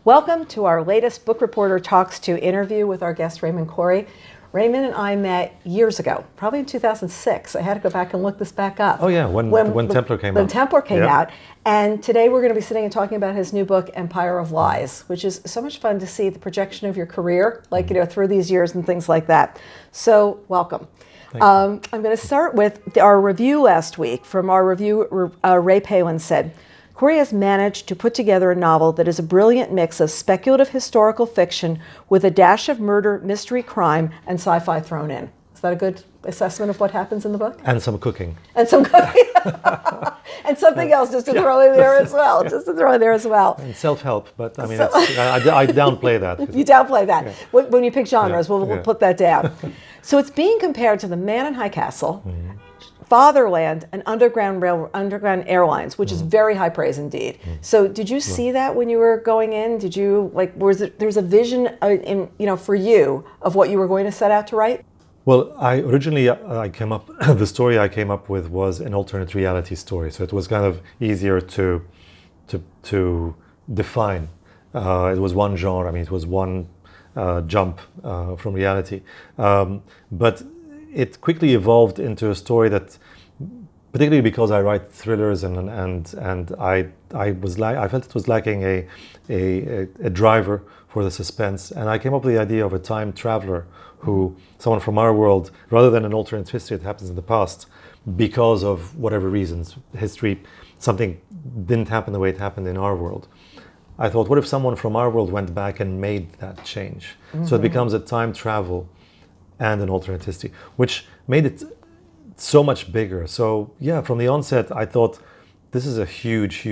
Welcome to our latest Book Reporter Talks To interview with our guest Raymond Khoury. Raymond and I met years ago, probably in 2006. I had to go back and look this back up. Oh yeah, when Templar came out. When Templar came out. And today we're going to be sitting and talking about his new book, Empire of Lies, which is so much fun to see the projection of your career, like, through these years and things like that. So, welcome. I'm going to start with our review last week. From our review, Ray Palin said, Khoury has managed to put together a novel that is a brilliant mix of speculative historical fiction with a dash of murder, mystery, crime, and sci-fi thrown in. Is that a good assessment of what happens in the book? And some cooking. And some cooking. And something else just to throw in there as well. And self-help, but I mean, I downplay that. You downplay that. Yeah. When you pick genres, we'll put that down. So it's being compared to The Man in High Castle, Fatherland, and Underground Airlines, which is very high praise indeed. So did you see that when you were going in? Did you, there's a vision for you of what you were going to set out to write? Well, I came up, the story I came up with was an alternate reality story. So it was kind of easier to define. It was one genre, it was one jump from reality. But it quickly evolved into a story that, particularly because I write thrillers and I felt it was lacking a driver for the suspense, and I came up with the idea of a time traveler someone from our world, rather than an alternate history that happens in the past, because of whatever reasons, history, something didn't happen the way it happened in our world. I thought, what if someone from our world went back and made that change? So it becomes a time travel and an alternate history, which made it so much bigger. So yeah, from the onset, I thought this is a huge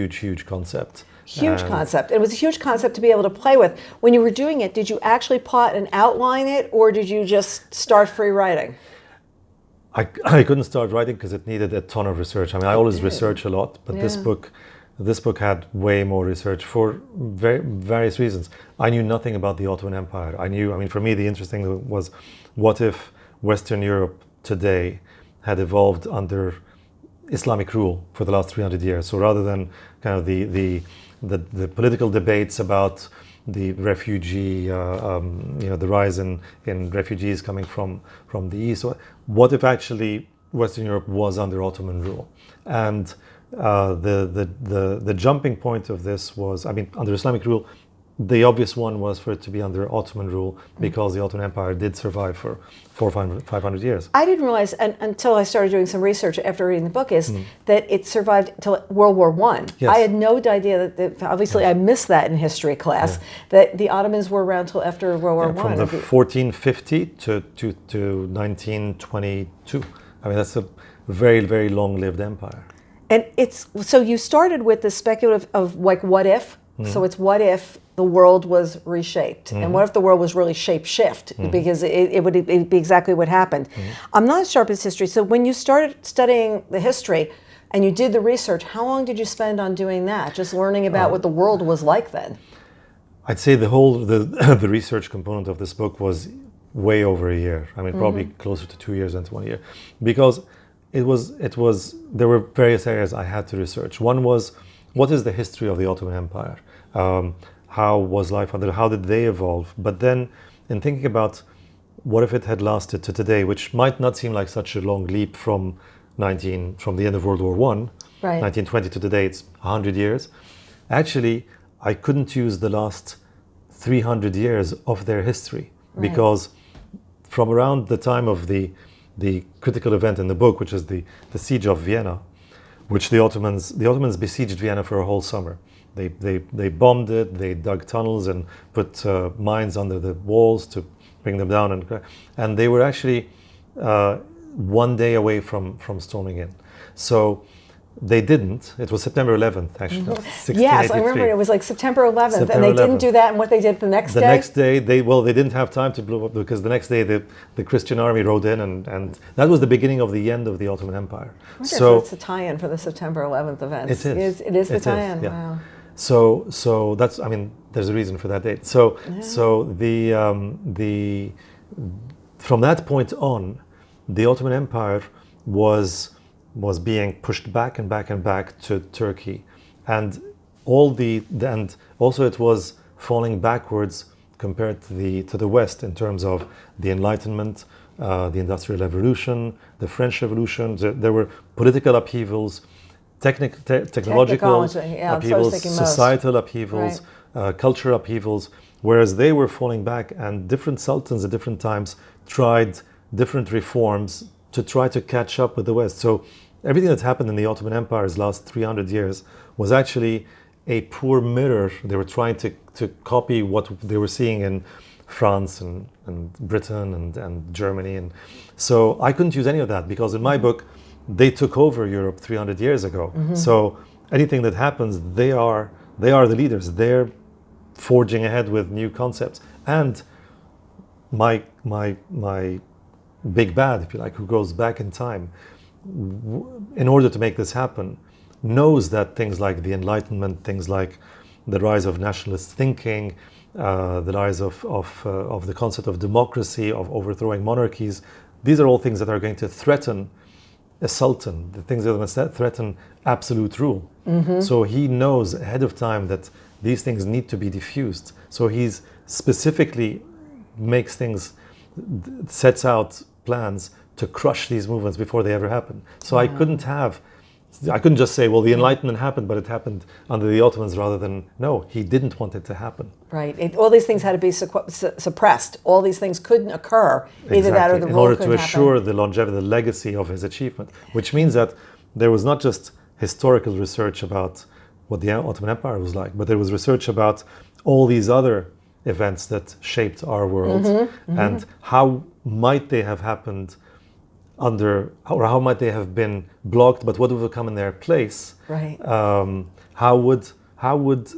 concept. Concept. It was a huge concept to be able to play with. When you were doing it, did you actually plot and outline it, or did you just start free writing? I couldn't start writing because it needed a ton of research. I always research a lot, but this book had way more research for various reasons. I knew nothing about the Ottoman Empire. For me, the interesting thing was, what if Western Europe today had evolved under Islamic rule for the last 300 years? So rather than kind of the political debates about the refugee, the rise in refugees coming from the east, so what if actually Western Europe was under Ottoman rule? And the jumping point of this was, under Islamic rule, the obvious one was for it to be under Ottoman rule, because the Ottoman Empire did survive for 500 years. I didn't realize until I started doing some research after reading the book that it survived till World War I. Yes. I had no idea that obviously I missed that in history class, that the Ottomans were around till after World War I. From the 1450 to 1922. That's a very long-lived empire. And so you started with the speculative of what if? So it's what if the world was reshaped, and what if the world was really shape-shift, because it would be exactly what happened. I'm not as sharp as history, so when you started studying the history and you did the research, how long did you spend on doing that, just learning about what the world was like then? I'd say the research component of this book was way over a year. Probably closer to 2 years than 1 year, because there were various areas I had to research. One was, what is the history of the Ottoman Empire? How was life under? How did they evolve? But then, in thinking about what if it had lasted to today, which might not seem like such a long leap from the end of World War I, 1920 to today, it's 100 years. Actually, I couldn't use the last 300 years of their history, because from around the time of the critical event in the book, which is the siege of Vienna, which the Ottomans besieged Vienna for a whole summer. They bombed it, they dug tunnels and put mines under the walls to bring them down, and they were actually 1 day away from storming in. So they didn't. It was September 11th, actually. Yes, I remember it was like September 11th, and they didn't do that, and what they did the next day? The next day, they didn't have time to blow up, because the next day the Christian army rode in, and that was the beginning of the end of the Ottoman Empire. I wonder if it's a tie-in for the September 11th event. It is. It is the tie-in, yeah. Wow. So that's, there's a reason for that date. So from that point on, the Ottoman Empire was being pushed back and back and back to Turkey, and also it was falling backwards compared to the West in terms of the Enlightenment, the Industrial Revolution, the French Revolution. There were political upheavals, technological upheavals, societal upheavals, cultural upheavals, whereas they were falling back, and different sultans at different times tried different reforms to try to catch up with the West. So everything that's happened in the Ottoman Empire's last 300 years was actually a poor mirror. They were trying to copy what they were seeing in France and Britain and Germany. And so I couldn't use any of that, because in my book, they took over Europe 300 years ago. So anything that happens, they are the leaders. They're forging ahead with new concepts. And my big bad, if you like, who goes back in time, in order to make this happen, knows that things like the Enlightenment, things like the rise of nationalist thinking, the rise of the concept of democracy, of overthrowing monarchies, these are all things that are going to threaten a sultan, the things that are going to threaten absolute rule. So he knows ahead of time that these things need to be diffused. So he's specifically makes things, sets out plans to crush these movements before they ever happen. So I couldn't just say, well, the Enlightenment happened, but it happened under the Ottomans rather than, no, he didn't want it to happen. Right. All these things had to be suppressed. All these things couldn't occur. Either that or the in rule order couldn't to happen. assure the longevity, the legacy of his achievement, which means that there was not just historical research about what the Ottoman Empire was like, but there was research about all these other events that shaped our world and how might they have happened under, or how might they have been blocked, but what would have come in their place? Right. How would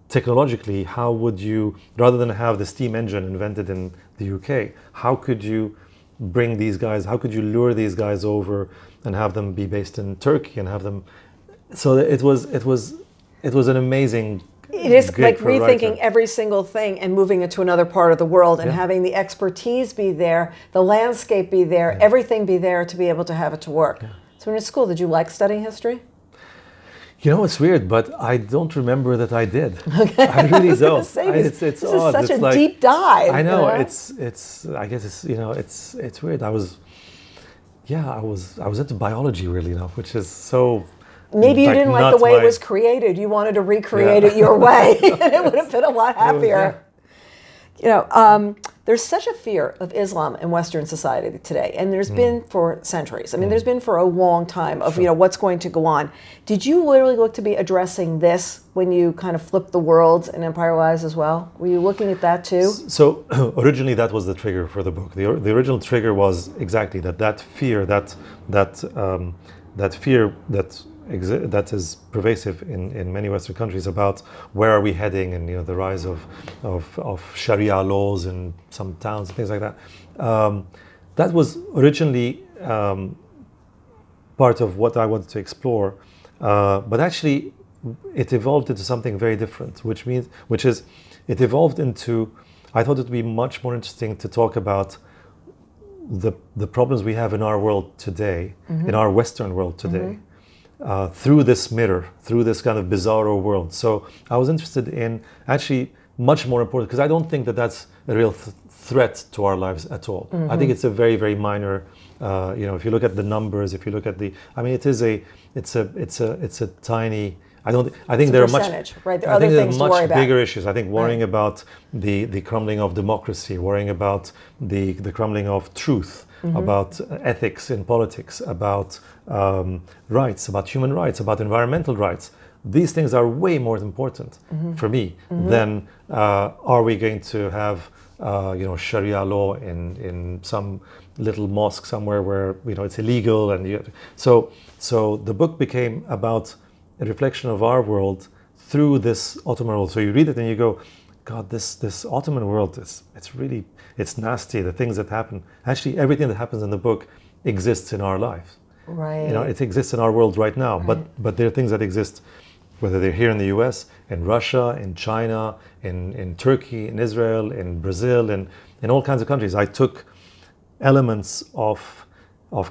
technologically, how would you, rather than have the steam engine invented in the UK, how could you bring these guys, how could you lure these guys over and have them be based in Turkey and have them, so it was an amazing. It is like rethinking writer. every single thing and moving it to another part of the world and having the expertise be there, the landscape be there, everything be there to be able to have it to work. So when you're in school, did you like studying history? You know, it's weird, but I don't remember that I did. Okay. I really don't. This it's is odd. such It's a like, deep dive. I know, you know? it's I guess it's weird. I was into biology really enough, which is so. Maybe you didn't like the way it was created. You wanted to recreate it your way, and it would have been a lot happier. You know, there's such a fear of Islam in Western society today, and there's been for centuries. I mean, there's been for a long time of, what's going to go on. Did you literally look to be addressing this when you kind of flipped the worlds in Empire Lies as well? Were you looking at that too? So originally that was the trigger for the book. The original trigger was exactly that fear, that fear that is pervasive in many Western countries about where are we heading, and the rise of Sharia laws in some towns and things like that. That was originally part of what I wanted to explore, but actually it evolved into something very different, which is it evolved into, I thought it would be much more interesting to talk about the problems we have in our world today, in our Western world today. Through this mirror, through this kind of bizarro world. So I was interested in actually much more important, because I don't think that that's a real threat to our lives at all. I think it's a very, very minor. If you look at the numbers, if you look at it's a tiny. I think there are much. Right. There are other things to worry about. Bigger issues. I think worrying about the crumbling of democracy, worrying about the crumbling of truth, about ethics in politics, about rights, about human rights, about environmental rights. These things are way more important for me than are we going to have Sharia law in some little mosque somewhere where it's illegal, and so the book became about a reflection of our world through this Ottoman world. So you read it and you go, God, this Ottoman world it's nasty. The things that happen, actually, everything that happens in the book exists in our lives. Right. It exists in our world right now. Right. But there are things that exist, whether they're here in the U.S., in Russia, in China, in Turkey, in Israel, in Brazil, in all kinds of countries. I took elements of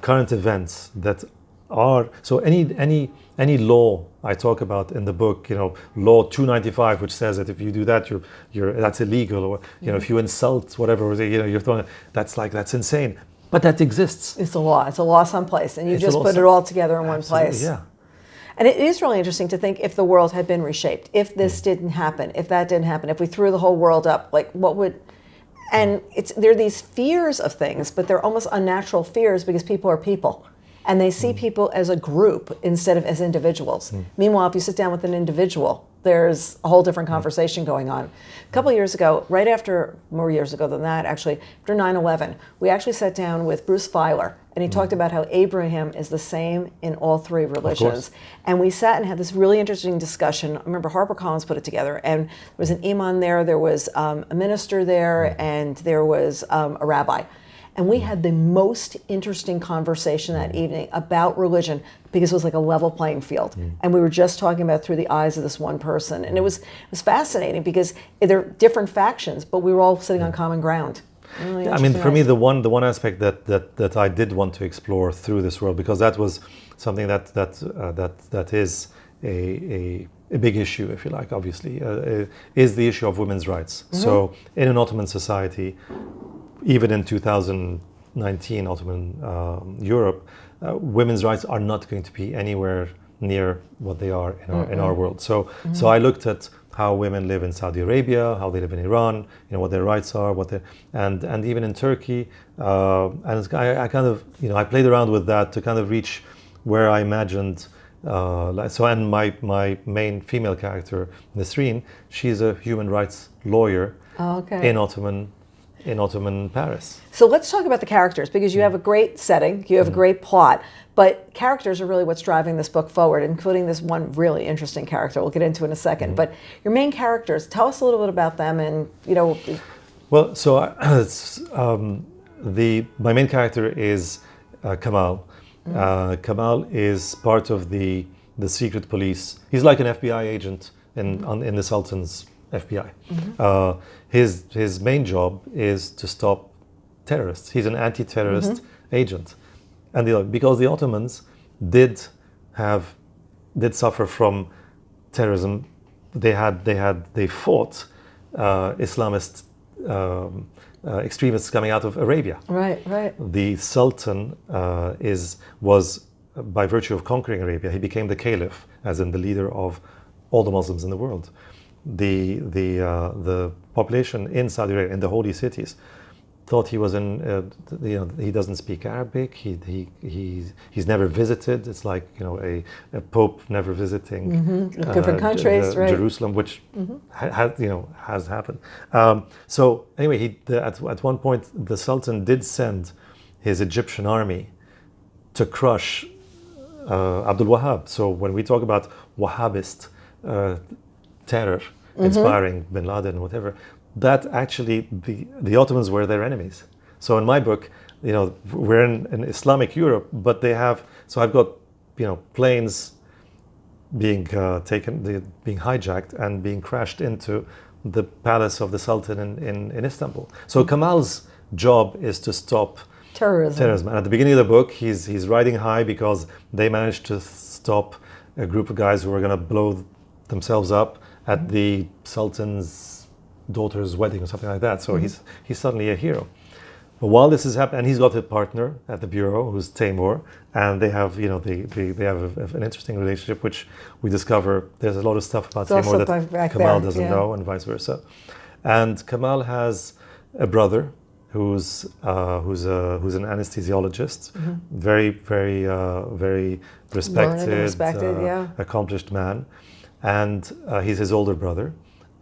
current events that are, so any law I talk about in the book, Law 295, which says that if you do that, that's illegal, or if you insult whatever, you're throwing. That's insane, but that exists. It's a law. It's a law someplace, and you It's just put it all together in one place. Yeah. And it is really interesting to think if the world had been reshaped, if this didn't happen, if that didn't happen, if we threw the whole world up, like what would? And there are these fears of things, but they're almost unnatural fears because people are people. And they see people as a group instead of as individuals. Meanwhile, if you sit down with an individual, there's a whole different conversation going on. A couple of years ago, right after, more years ago than that actually, after 9/11, we actually sat down with Bruce Feiler, and he talked about how Abraham is the same in all three religions. And we sat and had this really interesting discussion. I remember HarperCollins put it together, and there was an imam there, there was a minister there, and there was a rabbi. And we had the most interesting conversation that evening about religion because it was like a level playing field. And we were just talking about through the eyes of this one person. And it was fascinating because they're different factions, but we were all sitting on common ground. Really I mean, for me, the one aspect that I did want to explore through this world, because that was something that is a big issue, if you like, obviously, is the issue of women's rights. So in an Ottoman society, even in 2019 Ottoman Europe, women's rights are not going to be anywhere near what they are in our world. So I looked at how women live in Saudi Arabia, how they live in Iran, what their rights are, and even in Turkey. And I kind of I played around with that to kind of reach where I imagined. And my main female character, Nesrine, she's a human rights lawyer in Ottoman Paris. So let's talk about the characters, because you have a great setting, you have a great plot, but characters are really what's driving this book forward, including this one really interesting character we'll get into in a second. But your main characters, tell us a little bit about them, and Well, so my main character is Kamal. Kamal is part of the secret police. He's like an FBI agent in the Sultan's FBI. His main job is to stop terrorists. He's an anti-terrorist agent, and because the Ottomans did suffer from terrorism, they fought Islamist extremists coming out of Arabia. Right. The Sultan was by virtue of conquering Arabia, he became the Caliph, as in the leader of all the Muslims in the world. The population in Saudi Arabia, in the holy cities, thought he was he doesn't speak Arabic. He's never visited. It's like a pope never visiting different countries, right? Jerusalem, which has happened. So anyway, at one point the Sultan did send his Egyptian army to crush Abdul Wahhab. So when we talk about Wahhabist terror inspiring bin Laden, whatever, that actually the Ottomans were their enemies. So in my book, we're in Islamic Europe, but they have. So I've got planes being being hijacked and being crashed into the palace of the Sultan in Istanbul. So Kamal's job is to stop terrorism. And at the beginning of the book, he's riding high because they managed to stop a group of guys who were going to blow themselves up at the Sultan's daughter's wedding or something like that. So he's suddenly a hero. But while this is happening, and he's got a partner at the bureau who's Taimur, and they have they have an interesting relationship, which we discover there's a lot of stuff about Taimur that Kamal doesn't know, and vice versa. And Kamal has a brother who's an anesthesiologist, very respected, accomplished man, and he's his older brother,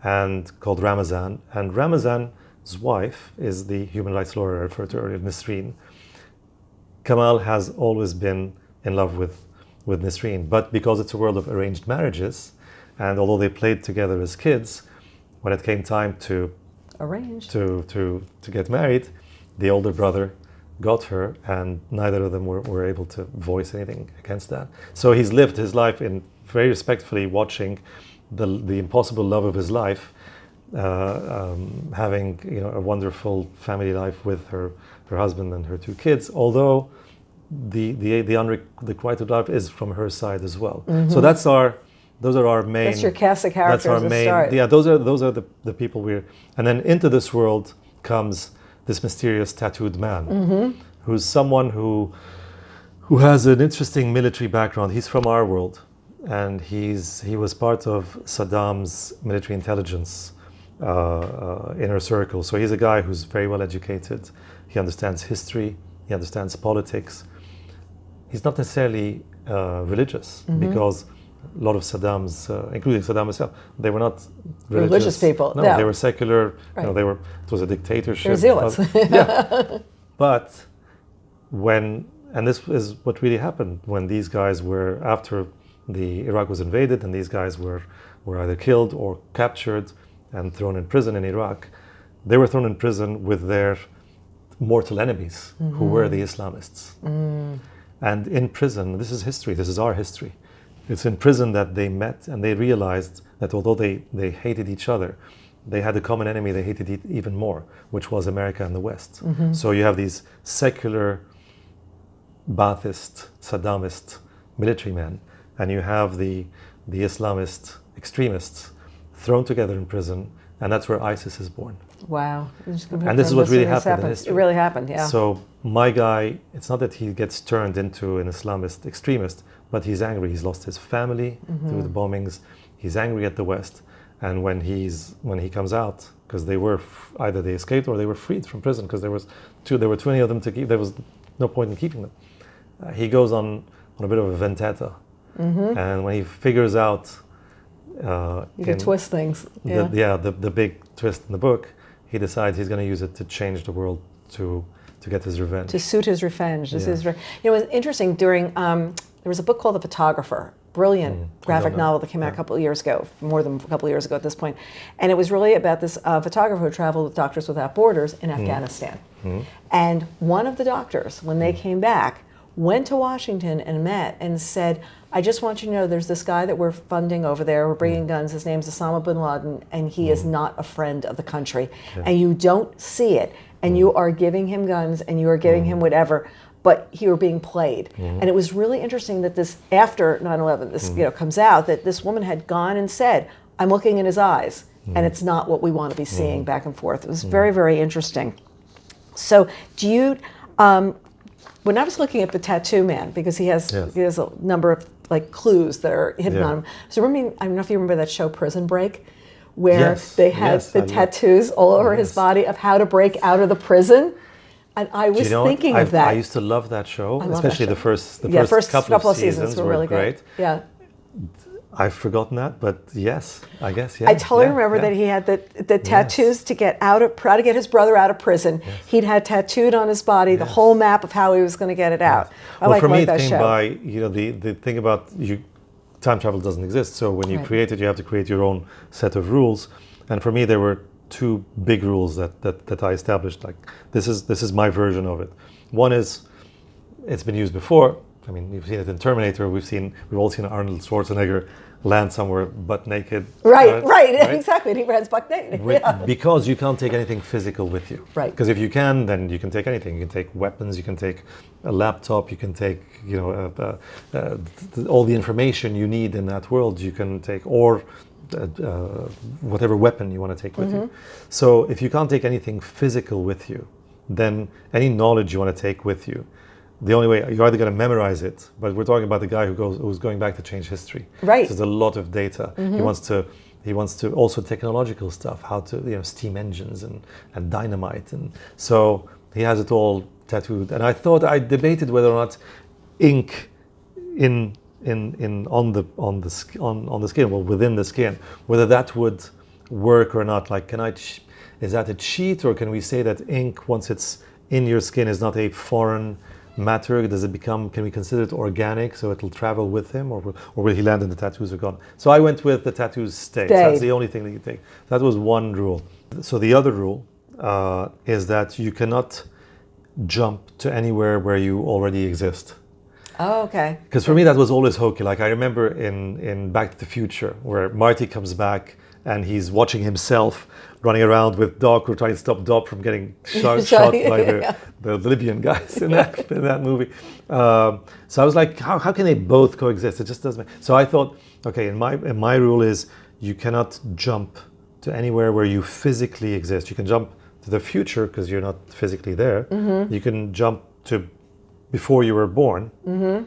and called Ramazan. And Ramazan's wife is the human rights lawyer I referred to earlier, Nesrine. Kamal has always been in love with Nesrine, but because it's a world of arranged marriages, and although they played together as kids, when it came time to get married, the older brother got her, and neither of them were able to voice anything against that. So he's lived his life in very respectfully watching the impossible love of his life, having a wonderful family life with her husband and her two kids. Although the unrequited love is from her side as well. So that's Those are our main. That's your cast of characters. That's our to main. start. Yeah, those are the people we're. And then into this world comes this mysterious tattooed man, who's someone who has an interesting military background. He's from our world, and he was part of Saddam's military intelligence inner circle. So he's a guy who's very well educated. He understands history. He understands politics. He's not necessarily religious, because a lot of Saddam's, including Saddam himself, they were not religious people. No, Yeah. they were secular. Right. It was a dictatorship. They're zealots. Yeah. But and this is what really happened when these guys were, after the Iraq was invaded, and these guys were either killed or captured and thrown in prison in Iraq. They were thrown in prison with their mortal enemies, who were the Islamists. And in prison, this is history, this is our history. It's in prison that they met, and they realized that although they hated each other, they had a common enemy they hated even more, which was America and the West. So you have these secular, Ba'athist, Saddamist military men, and you have the Islamist extremists thrown together in prison, and that's where ISIS is born. Wow. And this is what really happened in history. It really happened, yeah. So my guy, it's not that he gets turned into an Islamist extremist, but he's angry. He's lost his family through the bombings. He's angry at the West. And when he comes out, because they were either they escaped or they were freed from prison, because there were 20 of them to keep. There was no point in keeping them. He goes on a bit of a vendetta, and when he figures out, you can twist things. The big twist in the book, he decides he's going to use it to change the world, to get his revenge. To suit his revenge. It was interesting during. There was a book called The Photographer. Brilliant graphic novel that came out a couple of years ago, more than a couple of years ago at this point. And it was really about this photographer who traveled with Doctors Without Borders in Afghanistan. And one of the doctors, when they came back, went to Washington and met and said, I just want you to know there's this guy that we're funding over there, we're bringing guns, his name's Osama bin Laden, and he is not a friend of the country. And you don't see it, and you are giving him guns, and you are giving him whatever, but you are being played. And it was really interesting that this, after 9/11, this comes out, that this woman had gone and said, I'm looking in his eyes, and it's not what we want to be seeing back and forth. It was very, very interesting. So do you, when I was looking at the tattoo man, because he has a number of clues that are hidden on him. So I don't know if you remember that show Prison Break, where they had the tattoos all over his body of how to break out of the prison. And I was thinking of that. I used to love that show, that especially show. the first couple of seasons were really great. Yeah. I've forgotten that, but yes, I guess, I totally remember that he had the tattoos to get try to get his brother out of prison. He'd had tattooed on his body the whole map of how he was going to get it out. Well, for me, it came by, the thing about time travel doesn't exist. So when you create it, you have to create your own set of rules. And for me, there were two big rules that I established. Like, this is my version of it. One is, it's been used before. I mean, you've seen it in Terminator. We've all seen Arnold Schwarzenegger land somewhere butt naked. Right, exactly. And he runs butt naked. Because you can't take anything physical with you. Right. Because if you can, then you can take anything. You can take weapons. You can take a laptop. You can take, all the information you need in that world. You can take, or whatever weapon you want to take with you. So if you can't take anything physical with you, then any knowledge you want to take with you, the only way, you're either going to memorize it, but we're talking about the guy who's going back to change history. Right. So there's a lot of data. He wants to also technological stuff, how to, steam engines and dynamite. And so he has it all tattooed. And I debated whether or not ink on the skin, well, within the skin, whether that would work or not. Like, is that a cheat, or can we say that ink, once it's in your skin, is not a foreign matter? Can we consider it organic, so it'll travel with him, or will he land and the tattoos are gone? So I went with the tattoos stay. That's the only thing that you take. That was one rule. So the other rule is that you cannot jump to anywhere where you already exist. Oh, okay. Because for me that was always hokey. Like, I remember in Back to the Future, where Marty comes back and he's watching himself running around with Doc, who are trying to stop Doc from getting shot by the Libyan guys in that movie. So I was like, how can they both coexist? It just doesn't make. So I thought, okay, my rule is you cannot jump to anywhere where you physically exist. You can jump to the future because you're not physically there. Mm-hmm. You can jump to before you were born. Mm-hmm.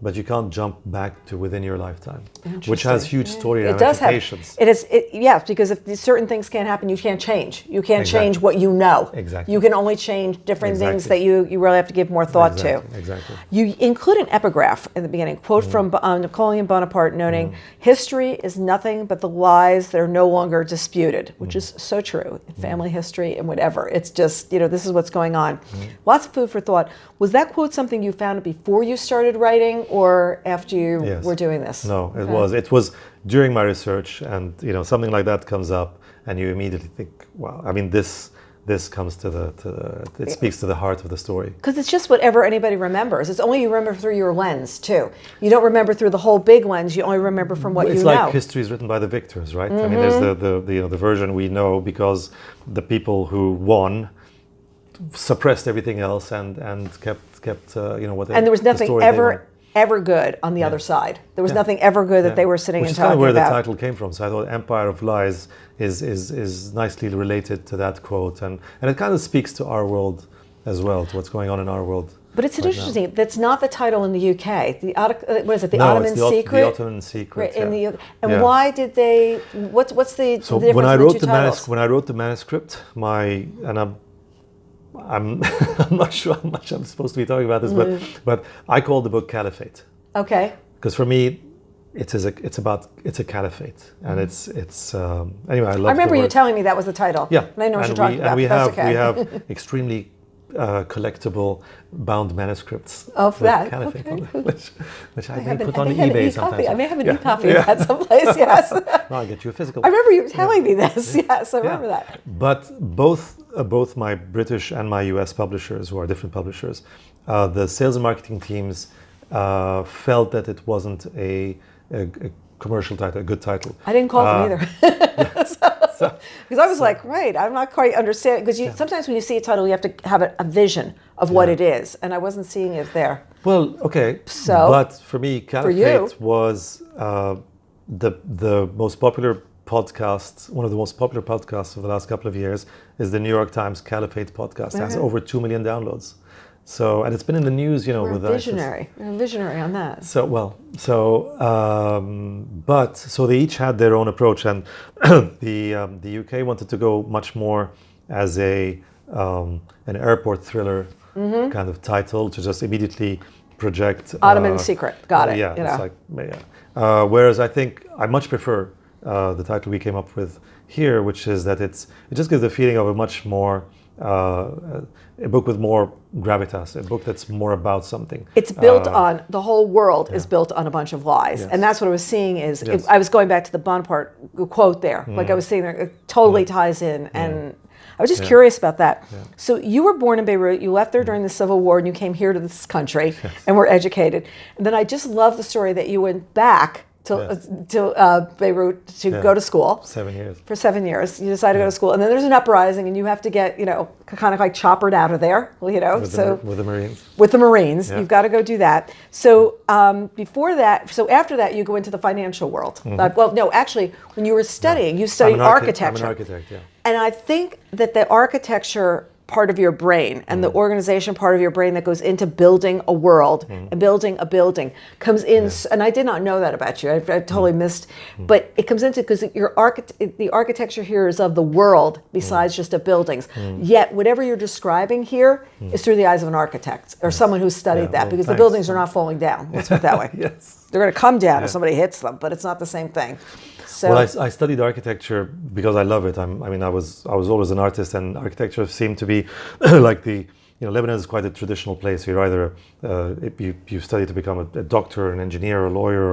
But you can't jump back to within your lifetime, which has huge story ramifications. Yes, because if certain things can't happen, you can't change. You can't change what you know. Exactly. You can only change different things that you really have to give more thought to. Exactly. You include an epigraph in the beginning, quote from Napoleon Bonaparte noting, history is nothing but the lies that are no longer disputed, which is so true in family history and whatever. It's just, this is what's going on. Lots of food for thought. Was that quote something you found before you started writing or after you were doing this? No, it was during my research, and something like that comes up and you immediately think, wow, I mean this comes to it speaks to the heart of the story. Because it's just whatever anybody remembers. It's only you remember through your lens too. You don't remember through the whole big lens. You only remember from what you know. It's like history is written by the victors, right? Mm-hmm. I mean, there's the version we know because the people who won suppressed everything else and kept what. And there was nothing ever good on the other side. There was nothing ever good that they were sitting and talking about. Which is kind of where the title came from. So I thought Empire of Lies is nicely related to that quote, and it kind of speaks to our world as well, to what's going on in our world. But it's interesting. That's not the title in the UK. What is it? The Ottoman Secret. The Ottoman Secret. Right, and why did they? What's the difference when I wrote the two titles? When I wrote the manuscript, I'm not sure how much I'm supposed to be talking about this, but I called the book Caliphate. Okay. Because for me, it's a caliphate, and it's anyway. I remember you telling me that was the title. Yeah, and I know what you're talking about. And we have extremely collectible bound manuscripts of that Caliphate, which I may put on eBay sometimes. I may have an e-copy of that someplace. Yes. No, I'll get you a physical. I remember you telling me this. Yes, I remember that. But both my British and my US publishers, who are different publishers, the sales and marketing teams felt that it wasn't a commercial title, a good title. I didn't call them either. Because I was like, right, I'm not quite understanding. Because sometimes when you see a title, you have to have a vision of what it is, and I wasn't seeing it there. Well, okay. But for me, Caliphate was the most popular podcast. One of the most popular podcasts of the last couple of years is the New York Times Caliphate podcast. It has over 2 million downloads. So, and it's been in the news, We're with visionary. We're visionary on that. So they each had their own approach, and the UK wanted to go much more as an airport thriller kind of title to just immediately project Ottoman Secret. Got it. Yeah, it's like whereas I think I much prefer the title we came up with here, which is that it just gives the feeling of a much more a book with more gravitas, a book that's more about something. It's built on, the whole world is built on a bunch of lies. Yes. And that's what I was seeing is, I was going back to the Bonaparte quote there, like I was seeing there, it totally ties in. And I was just curious about that. Yeah. So you were born in Beirut, you left there during the Civil War, and you came here to this country and were educated. And then I just love the story that you went back to Beirut to go to school. 7 years. For 7 years. You decided to go to school. And then there's an uprising and you have to get, kind of like choppered out of there, With the Marines. With the Marines. Yeah. You've got to go do that. So after that, you go into the financial world. Actually, when you were studying, you studied architecture. I'm an architect, yeah. And I think that the architecture part of your brain and the organization part of your brain that goes into building a world and building a building comes in, and I did not know that about you. I totally missed, but it comes into because the architecture here is of the world besides just of buildings. Yet whatever you're describing here is through the eyes of an architect or someone who studied that, because the buildings are not falling down. Let's put it that way. Yes. They're going to come down if somebody hits them, but it's not the same thing. So, well, I studied architecture because I love it. I was always an artist, and architecture seemed to be like Lebanon is quite a traditional place. You're either you study to become a doctor, an engineer, a lawyer,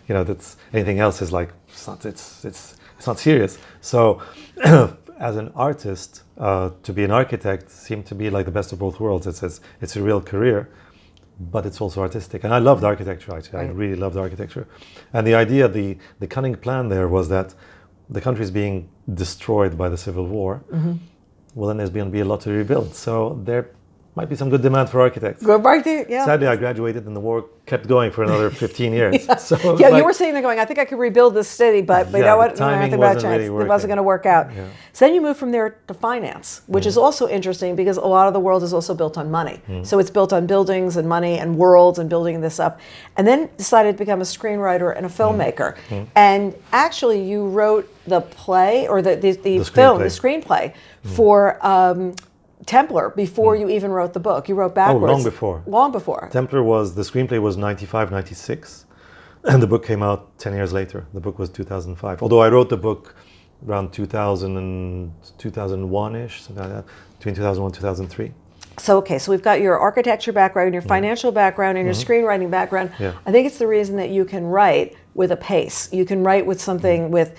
or that's anything else is like it's not serious. So, as an artist, to be an architect seemed to be like the best of both worlds. It's a real career, but it's also artistic. And I loved architecture, actually. Right. I really loved architecture. And the idea, the cunning plan there was that the country is being destroyed by the civil war, well, then there's going to be a lot to rebuild. So there might be some good demand for architects. Go right there, yeah. Sadly, I graduated and the war kept going for another 15 years. Yeah, So yeah, like, you were sitting there going, I think I could rebuild this city, but you Yeah, know the what? timing Nothing about wasn't chance. really It working. wasn't going to work out. Yeah. So then you move from there to finance, which is also interesting because a lot of the world is also built on money. So it's built on buildings and money and worlds and building this up. And then decided to become a screenwriter and a filmmaker. And actually you wrote the play or the film, the screenplay for Templar before you even wrote the book. You wrote backwards. long before. Long before. Templar the screenplay was 95, 96, and the book came out 10 years later. The book was 2005. Although I wrote the book around 2000 and 2001-ish, something like that, between 2001 and 2003. So, okay, so we've got your architecture background, your financial background, and your screenwriting background. Yeah. I think it's the reason that you can write with a pace. You can write with something with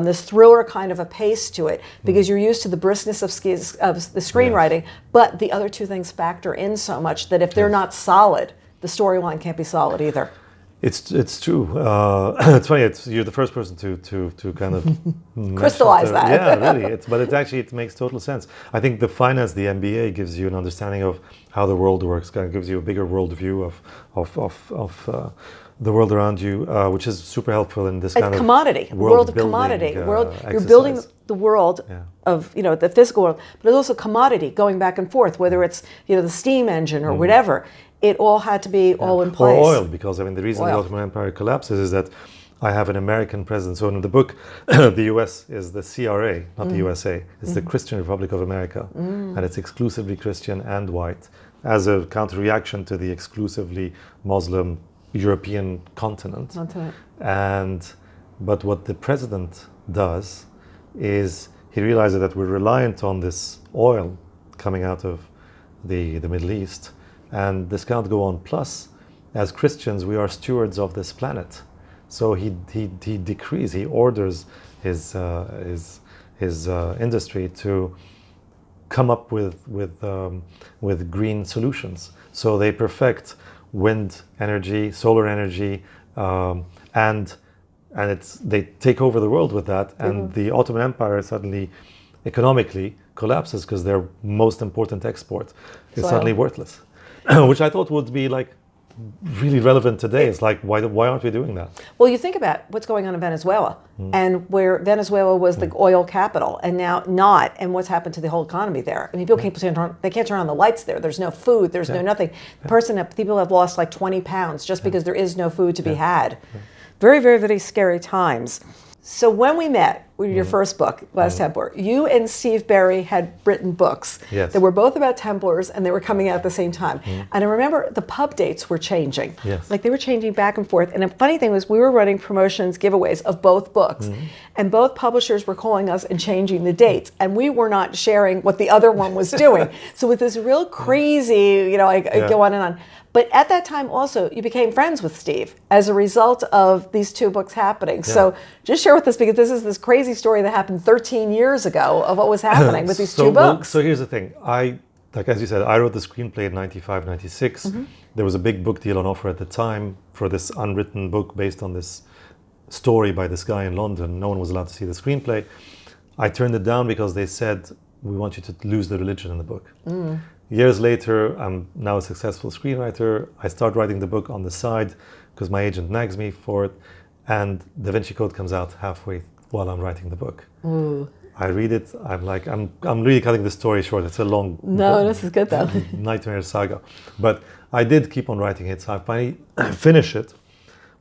this thriller kind of a pace to it because you're used to the briskness of the screenwriting, but the other two things factor in so much that if they're not solid, the storyline can't be solid either. It's true. It's funny. You're the first person to kind of Crystallize that. Yeah, really. It makes total sense. I think the finance, the MBA, gives you an understanding of how the world works. Kind of gives you a bigger world view of the world around you, which is super helpful in this kind of commodity, world of commodity. You're building the world of the physical world, but it's also commodity going back and forth. Whether it's the steam engine or whatever. It all had to be all in place. Or oil, because the reason the Ottoman Empire collapses is that I have an American president. So in the book, the US is the CRA, not the USA. It's the Christian Republic of America, and it's exclusively Christian and white, as a counter-reaction to the exclusively Muslim European continent. But what the president does is he realizes that we're reliant on this oil coming out of the Middle East. And this can't go on. Plus, as Christians, we are stewards of this planet. So he decrees, he orders his industry to come up with green solutions. So they perfect wind energy, solar energy, and they take over the world with that. And the Ottoman Empire suddenly, economically, collapses because their most important export is suddenly worthless. Which I thought would be like really relevant today. It's like, why aren't we doing that? Well, you think about what's going on in Venezuela and where Venezuela was the oil capital and now not, and what's happened to the whole economy there. I mean, people can't turn on the lights there. There's no food. There's no nothing. People have lost like 20 pounds just because there is no food to be had. Very, very, very scary times. So when we met with your first book, Last Templar, you and Steve Berry had written books that were both about Templars and they were coming out at the same time. And I remember the pub dates were changing. Like they were changing back and forth. And the funny thing was we were running promotions, giveaways of both books. And both publishers were calling us and changing the dates. And we were not sharing what the other one was doing. So with this real crazy, I go on and on. But at that time also, you became friends with Steve as a result of these two books happening. So just share with us, because this is this crazy story that happened 13 years ago of what was happening with these two books. So here's the thing. As you said, I wrote the screenplay in 95, 96. There was a big book deal on offer at the time for this unwritten book based on this story by this guy in London. No one was allowed to see the screenplay. I turned it down because they said, we want you to lose the religion in the book. Years later, I'm now a successful screenwriter. I start writing the book on the side because my agent nags me for it. And Da Vinci Code comes out halfway while I'm writing the book. I read it. I'm like, I'm really cutting the story short. It's a long, this is good though. nightmare saga. But I did keep on writing it. So I finally finish it.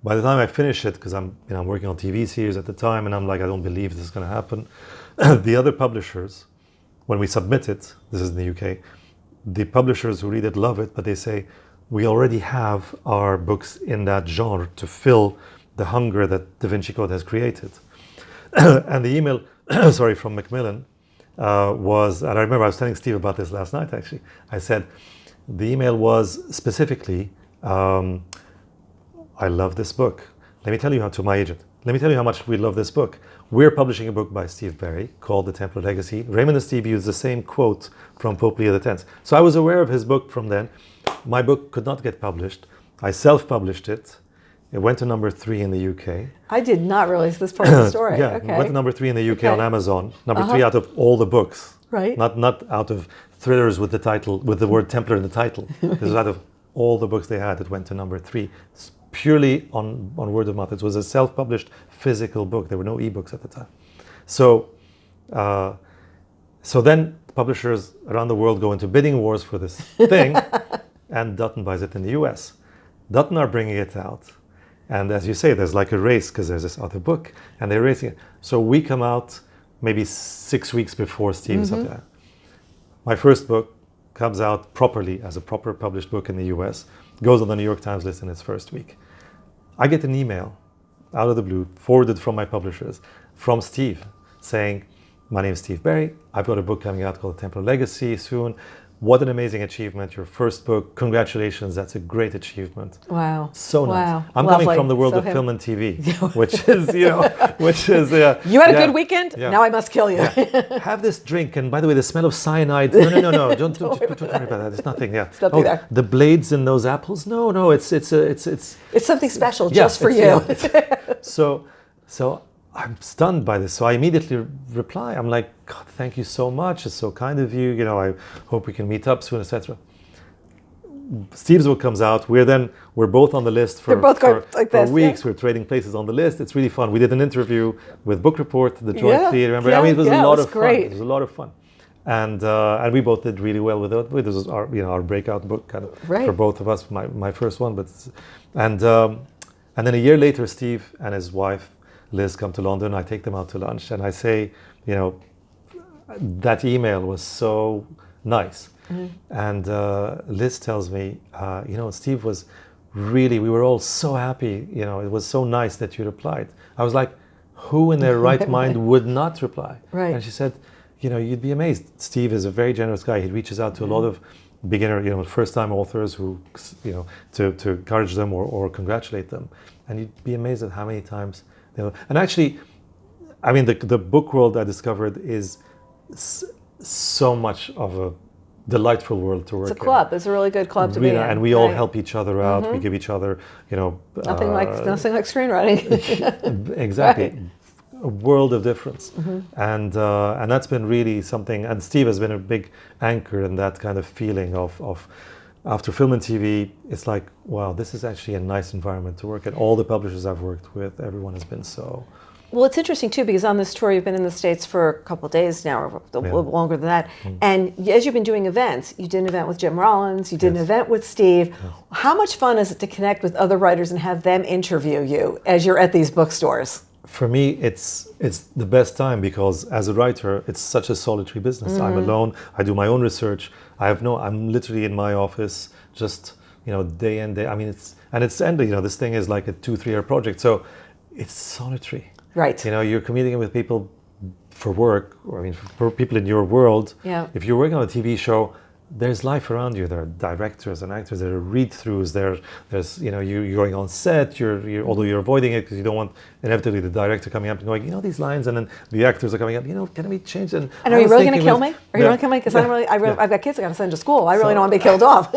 By the time I finish it, because I'm working on TV series at the time, and I'm like, I don't believe this is going to happen. The other publishers, when we submit it, this is in the UK, the publishers who read it love it, but they say, we already have our books in that genre to fill the hunger that Da Vinci Code has created. And the email, from Macmillan was, and I remember I was telling Steve about this last night actually, I said, the email was specifically, I love this book. Let me tell you to my agent, let me tell you how much we love this book. We're publishing a book by Steve Berry called The Templar Legacy. Raymond and Steve used the same quote from Pope Leo X. So I was aware of his book from then. My book could not get published. I self-published it. It went to number 3 in the UK. I did not realize this part of the story. Yeah, Okay. it went to number 3 in the UK Okay. on Amazon. Number 3 out of all the books. Right. Not out of thrillers with the title, with the word Templar in the title. This was out of all the books they had. It went to number 3. It's purely on word of mouth. It was a self-published physical book. There were no ebooks at the time. So, so then publishers around the world go into bidding wars for this thing, and Dutton buys it in the US. Dutton are bringing it out. And as you say, there's like a race because there's this other book and they're racing it. So we come out maybe 6 weeks before Steve's up there. My first book comes out properly as a proper published book in the US, goes on the New York Times list in its first week. I get an email out of the blue, forwarded from my publishers, from Steve, saying, my name is Steve Berry. I've got a book coming out called Templar Legacy soon. What an amazing achievement. Your first book. Congratulations. That's a great achievement. Wow. So nice. Wow. I'm Lovely. coming from the world So of him. film and TV, which is, which is... You had a good weekend? Yeah. Now I must kill you. Yeah. Have this drink, and by the way, the smell of cyanide. No. Don't worry about that. There's nothing. Yeah. It's nothing there. The blades in those apples. No. It's It's something special yeah, just for it's- you. So I'm stunned by this. So I immediately reply. I'm like, God, thank you so much. It's so kind of you. I hope we can meet up soon, etc. Steve's book comes out. We're both on the list for, They're both going like for this, weeks. yeah. We're trading places on the list. It's really fun. We did an interview with Bookreporter, the joint Yeah, lead. Remember? yeah, I mean, it was a lot it was of great. fun. It was a lot of fun. And we both did really well with it. This was our breakout book kind of Right. for both of us. My first one, and then a year later, Steve and his wife Liz come to London. I take them out to lunch, and I say, that email was so nice. And Liz tells me, Steve was really, we were all so happy. It was so nice that you replied. I was like, who in their right mind would not reply? Right. And she said, you'd be amazed. Steve is a very generous guy. He reaches out to a lot of beginner, first-time authors who, to encourage them or congratulate them. And you'd be amazed at how many times and actually, I mean, the book world I discovered is so much of a delightful world to work in. It's a club. It's a really good club to be in. And we all Right. help each other out. We give each other, Nothing like screenwriting. exactly. Right. A world of difference. And that's been really something, and Steve has been a big anchor in that kind of feeling of after film and TV, it's like, wow, this is actually a nice environment to work in. All the publishers I've worked with, everyone has been so... Well, it's interesting too, because on this tour, you've been in the States for a couple of days now, or a little longer than that. And as you've been doing events, you did an event with Jim Rollins, you did an event with Steve. How much fun is it to connect with other writers and have them interview you as you're at these bookstores? For me, it's the best time, because as a writer, it's such a solitary business. I'm alone. I do my own research. I'm literally in my office, just day in day. I mean, it's ending. This thing is like a 2-3 year project, so it's solitary. Right. You're communicating with people for work, or for people in your world. Yeah. If you're working on a TV show, there's life around you. There are directors and actors. There are read-throughs. There's you're going on set. Although you're avoiding it because you don't want inevitably the director coming up and going, these lines, and then the actors are coming up. Can we change? And are you really going to kill me? Are you really going to kill me? Because I've got kids I got to send to school. I really don't want to be killed off.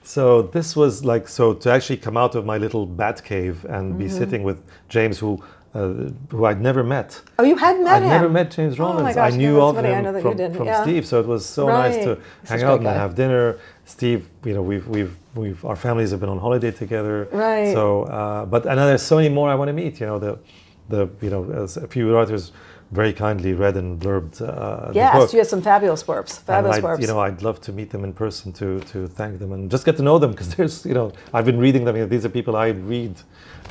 So this was like, to actually come out of my little bat cave and be sitting with James, who I'd never met. Oh, you hadn't met him? I'd never met James Rollins. my gosh, I knew of that's funny. I know him that you didn't. from Yeah. Steve, so it was so Right. nice to Such hang a out great and guy. have dinner. Steve, we've our families have been on holiday together. Right. So, and there's so many more I want to meet. As a few writers very kindly read and blurbed the Yes, book. you had some fabulous blurbs. Fabulous And blurbs. I'd love to meet them in person to thank them and just get to know them, because there's, I've been reading them. These are people I read.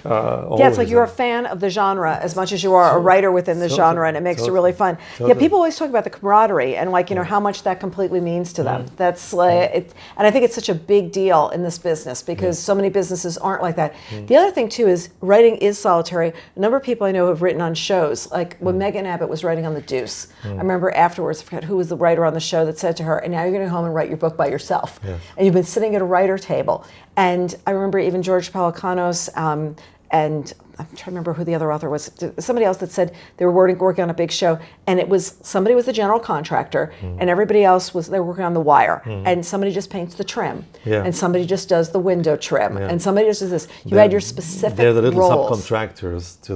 Yeah, it's like you're a fan of the genre as much as you are a writer within the genre, and it makes it really fun. Yeah, people always talk about the camaraderie and how much that completely means to them. That's and I think it's such a big deal in this business, because so many businesses aren't like that. The other thing too is writing is solitary. A number of people I know have written on shows, like when Megan Abbott was writing on The Deuce. I remember afterwards, I forgot who was the writer on the show, that said to her, "And now you're going to go home and write your book by yourself." And you've been sitting at a writer table. And I remember even George Pelecanos and I'm trying to remember who the other author was. Somebody else that said they were working on a big show, and it was somebody was the general contractor, and everybody else they were working on the wire, and somebody just paints the trim, and somebody just does the window trim, and somebody just does this. You had your specific They're the little roles. subcontractors to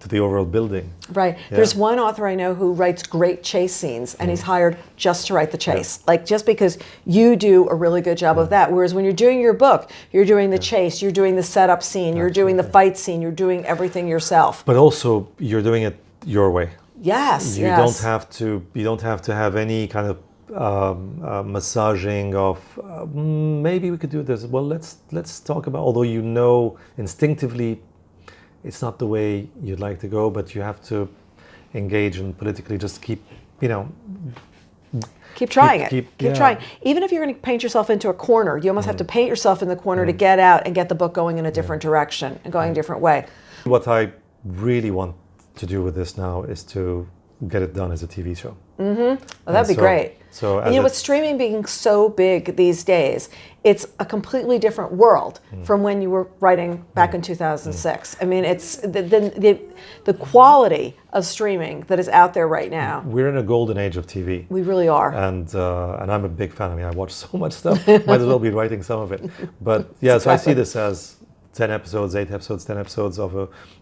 the overall building. Right. Yeah. There's one author I know who writes great chase scenes, and he's hired just to write the chase. Like, just because you do a really good job of that. Whereas when you're doing your book, you're doing the chase, you're doing the setup scene, you're doing the fight scene, you're doing everything yourself. But also, you're doing it your way. Yes. You don't have to have any kind of massaging of maybe we could do this. Well, let's talk about. Although you know instinctively, it's not the way you'd like to go, but you have to engage and politically just keep trying it. Keep trying. Even if you're going to paint yourself into a corner, you almost have to paint yourself in the corner to get out and get the book going in a different direction and going a different way. What I really want to do with this now is to get it done as a TV show. Well, that'd be great. So, and with streaming being so big these days, it's a completely different world from when you were writing back in 2006. I mean, it's the quality of streaming that is out there right now. We're in a golden age of TV. We really are. And I'm a big fan. I mean, I watch so much stuff. Might as well be writing some of it. But yeah, exactly. So I see this as 10 episodes, 8 episodes, 10 episodes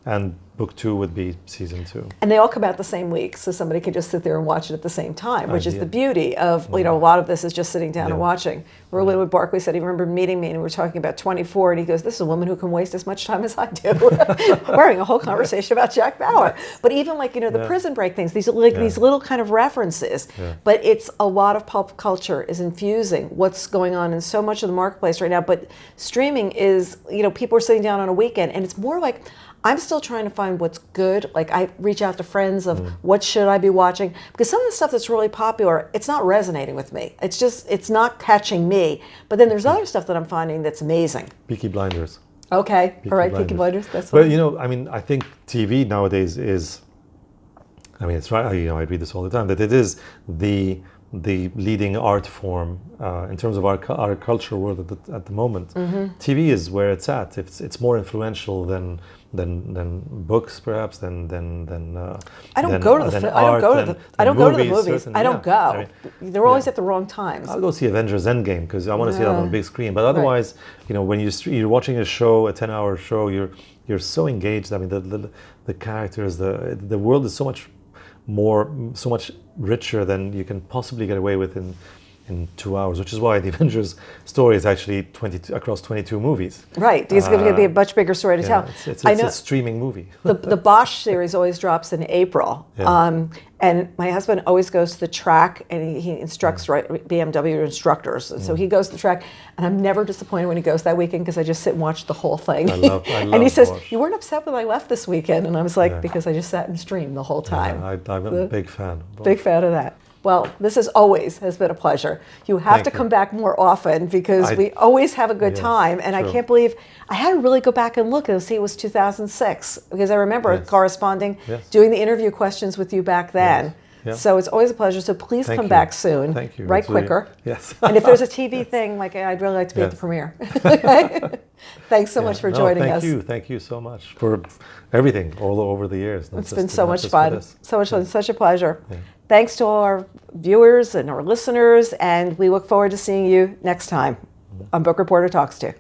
and book 2 would be season 2. And they all come out the same week, so somebody can just sit there and watch it at the same time, which is the beauty of, a lot of this is just sitting down and watching. Roland Wood Barkley said he remembered meeting me and we were talking about 24, and he goes, this is a woman who can waste as much time as I do. We're having a whole conversation about Jack Bauer. But even the prison break things, these little kind of references, but it's a lot of pulp culture is infusing what's going on in so much of the marketplace right now. But streaming is, people are sitting down on a weekend, and it's more like, I'm still trying to find what's good. Like, I reach out to friends of what should I be watching, because some of the stuff that's really popular, it's not resonating with me. It's not catching me. But then there's other stuff that I'm finding that's amazing. Peaky Blinders. Okay, all right, Peaky Blinders. That's what. But I think TV nowadays is. I mean, it's right. I read this all the time that it is the leading art form in terms of our cultural world at the moment. TV is where it's at. It's more influential than books, perhaps, than I don't go to the movies. I don't go. I mean, they're always at the wrong times. I'll go see Avengers Endgame because I want to see it on a big screen. But otherwise, when you're watching a show, a 10-hour show, you're so engaged. I mean, the characters, the world is so much richer than you can possibly get away with in 2 hours, which is why the Avengers story is actually across 22 movies. Right, it's going to be a much bigger story to tell. It's a streaming movie. the Bosch series always drops in April, and my husband always goes to the track, and he instructs BMW instructors. So he goes to the track, and I'm never disappointed when he goes that weekend because I just sit and watch the whole thing. I love and he says, Bosch. "You weren't upset when I left this weekend," and I was like, "Because I just sat and streamed the whole time." I'm a big fan. Big fan of that. Well, this has been a pleasure. You have to come back more often because we always have a good time. And true. I can't believe, I had to really go back and look and see it was 2006 because I remember corresponding, doing the interview questions with you back then. Yes. So it's always a pleasure. So please come back soon. Thank you. Write quicker. Yes. And if there's a TV thing, I'd really like to be at the premiere. Thanks so much for joining us. Thank you so much for everything all over the years. It's been so much fun. So much fun. Such a pleasure. Yeah. Thanks to all our viewers and our listeners, and we look forward to seeing you next time on Bookreporter Talks To.